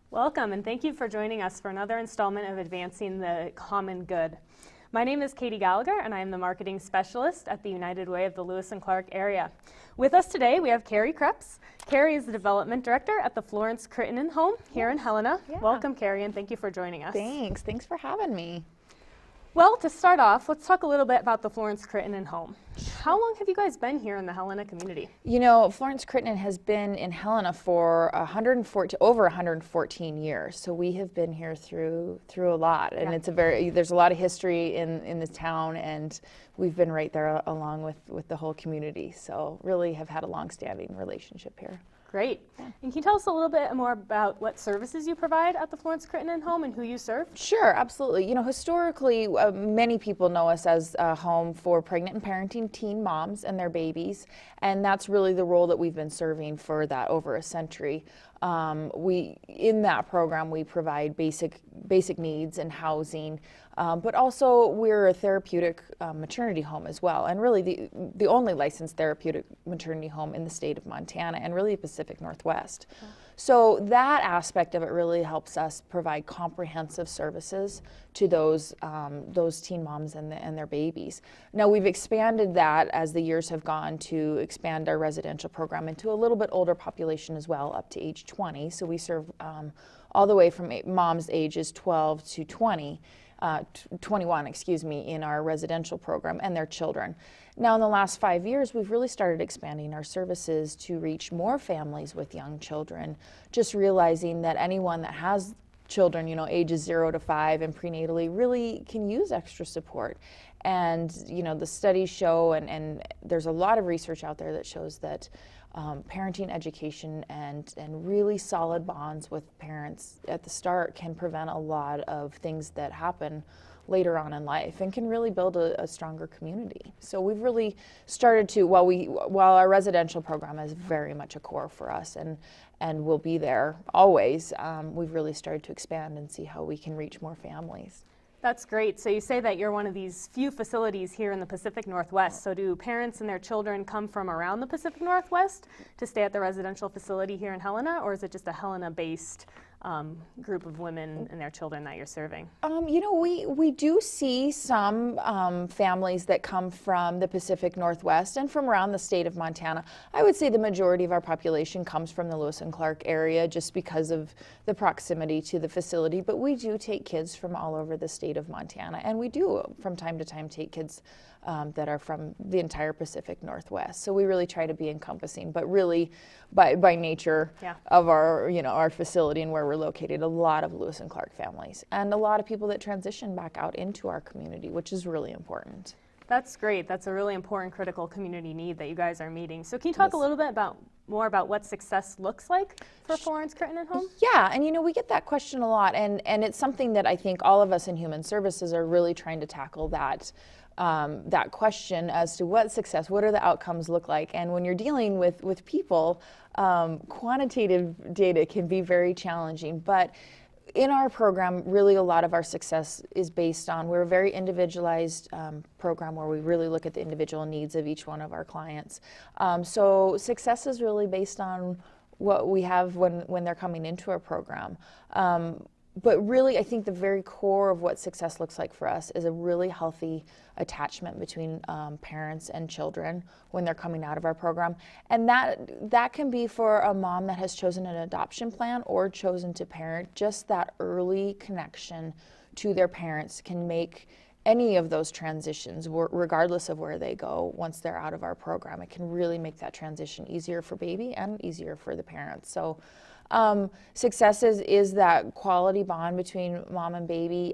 Welcome, and thank you for joining us for another installment of Advancing the Common Good. My name is Katie Gallagher, and I am the Marketing Specialist at the United Way of the Lewis and Clark area. With us today, we have Carrie Krebs. Carrie is the Development Director at the Florence Crittenton home here in Helena. Yeah. Welcome, Carrie, and thank you for joining us. Thanks for having me. Well, to start off, let's talk a little bit about the Florence Crittenton home. How long have you guys been here in the Helena community? You know, Florence Crittenton has been in Helena for over 114 years. So we have been here through a lot, and there's a lot of history in the town, and we've been right there along with the whole community. So really have had a long-standing relationship here. Great. Yeah. And can you tell us a little bit more about what services you provide at the Florence Crittenton home and who you serve? Sure, absolutely. You know, historically, many people know us as a home for pregnant and parenting teen moms and their babies, and that's really the role that we've been serving for that over a century. In that program, we provide basic needs and housing, but also we're a therapeutic maternity home as well, and really the only licensed therapeutic maternity home in the state of Montana and really Pacific Northwest. Okay. So that aspect of it really helps us provide comprehensive services to those teen moms and their babies. Now we've expanded that as the years have gone to expand our residential program into a little bit older population as well, up to age 20. So we serve all the way from moms ages 12 to 21, in our residential program, and their children. Now in the last 5 years, we've really started expanding our services to reach more families with young children, just realizing that anyone that has children, you know, ages 0 to 5 and prenatally really can use extra support. And, you know, the studies show, and there's a lot of research out there that shows that parenting education and really solid bonds with parents at the start can prevent a lot of things that happen later on in life and can really build a stronger community. So we've really started to, while our residential program is very much a core for us and will be there always, we've really started to expand and see how we can reach more families. That's great. So you say that you're one of these few facilities here in the Pacific Northwest. So do parents and their children come from around the Pacific Northwest to stay at the residential facility here in Helena, or is it just a Helena-based group of women and their children that you're serving? You know, we do see some families that come from the Pacific Northwest and from around the state of Montana. I would say the majority of our population comes from the Lewis and Clark area just because of the proximity to the facility, but we do take kids from all over the state of Montana, and we do from time to time take kids that are from the entire Pacific Northwest. So we really try to be encompassing, but really by nature of our facility and where we're located, a lot of Lewis and Clark families and a lot of people that transition back out into our community, which is really important. That's great. That's a really important critical community need that you guys are meeting. So can you talk a little bit more about what success looks like for Florence Crittenton home? Yeah, and you know, we get that question a lot, and it's something that I think all of us in human services are really trying to tackle that question as to what success, what do the outcomes look like? And when you're dealing with people, quantitative data can be very challenging, but in our program, really a lot of our success is based on, we're a very individualized program where we really look at the individual needs of each one of our clients. So success is really based on what we have when they're coming into our program. But really, I think the very core of what success looks like for us is a really healthy attachment between parents and children when they're coming out of our program. And that can be for a mom that has chosen an adoption plan or chosen to parent. Just that early connection to their parents can make any of those transitions, regardless of where they go, once they're out of our program. It can really make that transition easier for baby and easier for the parents. So success is that quality bond between mom and baby.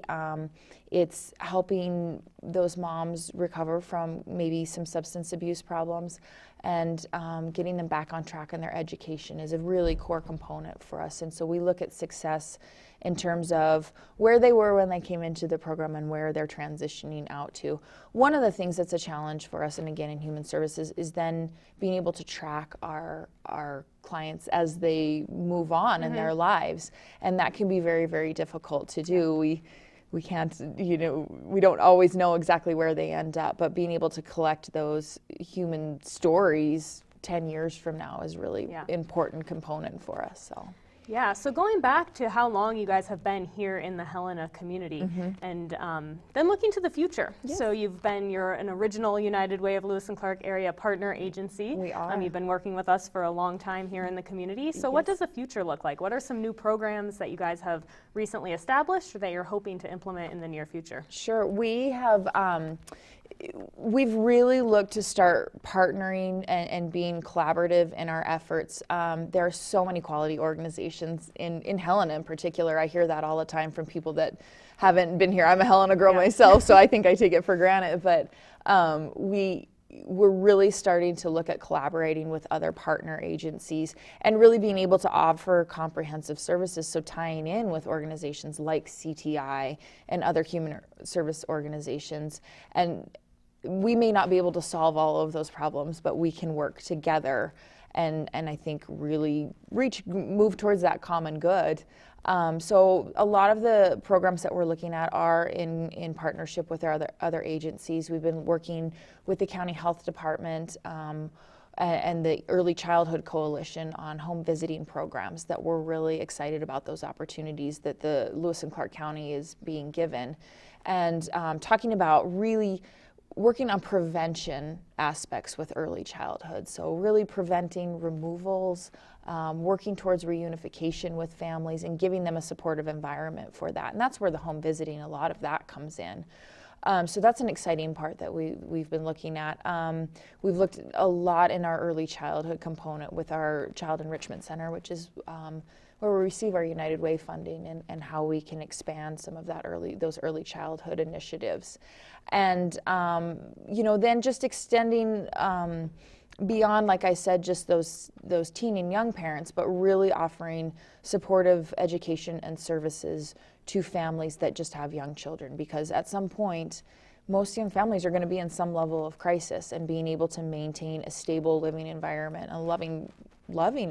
It's helping those moms recover from maybe some substance abuse problems, and getting them back on track in their education is a really core component for us. And so we look at success in terms of where they were when they came into the program and where they're transitioning out to. One of the things that's a challenge for us, and again in human services, is then being able to track our clients as they move on in their lives, and that can be very, very difficult to do. We can't, you know, we don't always know exactly where they end up, but being able to collect those human stories 10 years from now is really important component for us. So. Yeah, so going back to how long you guys have been here in the Helena community, and then looking to the future. Yes. So you're an original United Way of Lewis and Clark area partner agency. We are. You've been working with us for a long time here in the community. So what does the future look like? What are some new programs that you guys have recently established or that you're hoping to implement in the near future? Sure, we have. We've really looked to start partnering and being collaborative in our efforts. There are so many quality organizations in Helena in particular. I hear that all the time from people that haven't been here. I'm a Helena girl myself, so I think I take it for granted. But we're really starting to look at collaborating with other partner agencies and really being able to offer comprehensive services, so tying in with organizations like CTI and other human service organizations. And we may not be able to solve all of those problems, but we can work together and I think really move towards that common good. So a lot of the programs that we're looking at are in partnership with our other agencies. We've been working with the County Health Department and the Early Childhood Coalition on home visiting programs that we're really excited about those opportunities that the Lewis and Clark County is being given. And talking about really working on prevention aspects with early childhood. So really preventing removals, working towards reunification with families and giving them a supportive environment for that. And that's where the home visiting, a lot of that comes in. So that's an exciting part that we've been looking at. We've looked a lot in our early childhood component with our Child Enrichment Center, which is where we receive our United Way funding and how we can expand some of those early childhood initiatives. And, then just extending beyond, like I said, just those teen and young parents, but really offering supportive education and services to families that just have young children, because at some point, most young families are going to be in some level of crisis, and being able to maintain a stable living environment, a loving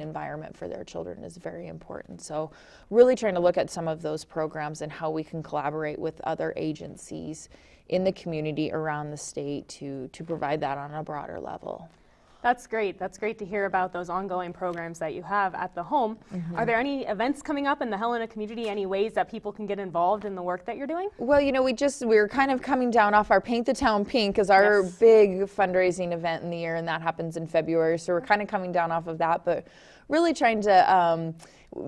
environment for their children is very important. So really trying to look at some of those programs and how we can collaborate with other agencies in the community around the state to provide that on a broader level. That's great. That's great to hear about those ongoing programs that you have at the home. Are there any events coming up in the Helena community, any ways that people can get involved in the work that you're doing? Well, we're kind of coming down off our Paint the Town Pink as our big fundraising event in the year, and that happens in February. So we're kind of coming down off of that, but really trying to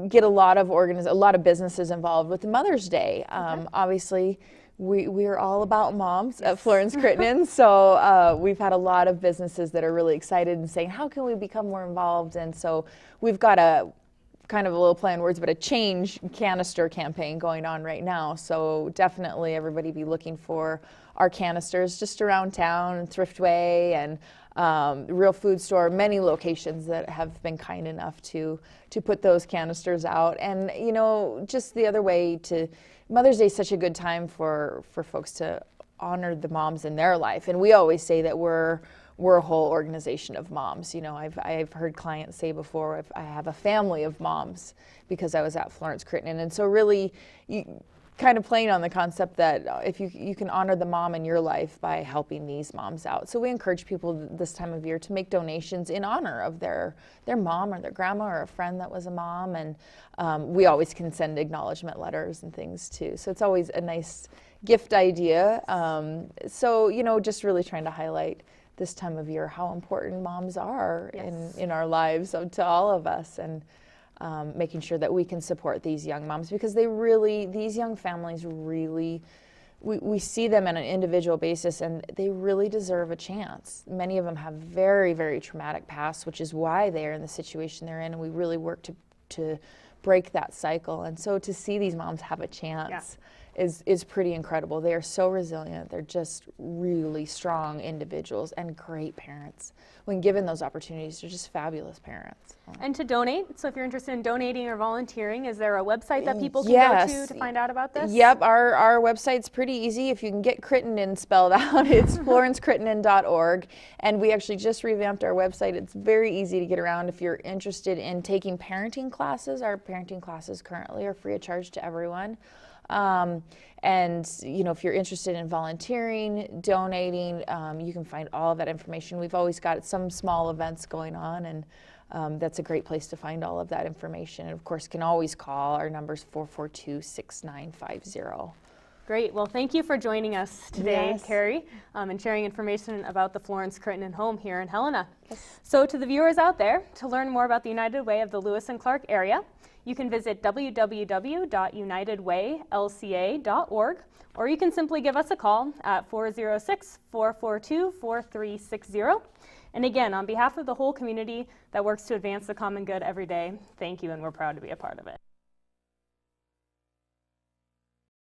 get a lot of businesses involved with Mother's Day. Obviously, we're all about moms at Florence Crittenton, so we've had a lot of businesses that are really excited and saying, how can we become more involved? And so we've got a kind of a little play on words, but a change canister campaign going on right now. So definitely everybody be looking for our canisters just around town, Thriftway and Real Food Store, many locations that have been kind enough to put those canisters out. And just the other way to Mother's Day is such a good time for folks to honor the moms in their life. And we always say that we're a whole organization of moms. I've heard clients say before, I have a family of moms because I was at Florence Crittenton. And so really kind of playing on the concept that if you can honor the mom in your life by helping these moms out. So we encourage people this time of year to make donations in honor of their mom or their grandma or a friend that was a mom. And we always can send acknowledgement letters and things too. So it's always a nice gift idea. So just really trying to highlight this time of year how important moms are in our lives, to all of us. And making sure that we can support these young moms, because these young families really, we see them on an individual basis, and they really deserve a chance. Many of them have very, very traumatic pasts, which is why they're in the situation they're in, and we really work to break that cycle. And so to see these moms have a chance is pretty incredible. They are so resilient. They're just really strong individuals and great parents. When given those opportunities, they're just fabulous parents. And to donate, so if you're interested in donating or volunteering, is there a website that people can go to find out about this? Yep, our website's pretty easy. If you can get Crittenton spelled out, it's florencecrittenton.org. And we actually just revamped our website. It's very easy to get around if you're interested in taking parenting classes. Our parenting classes currently are free of charge to everyone. And if you're interested in volunteering, donating, you can find all of that information. We've always got some small events going on, and that's a great place to find all of that information. And of course, can always call. Our number's 442-6950. Great. Well, thank you for joining us today, Yes. Carrie, and sharing information about the Florence Crittenton home here in Helena. Yes. So to the viewers out there, to learn more about the United Way of the Lewis and Clark area, you can visit www.unitedwaylca.org, or you can simply give us a call at 406-442-4360. And again, on behalf of the whole community that works to advance the common good every day, thank you, and we're proud to be a part of it.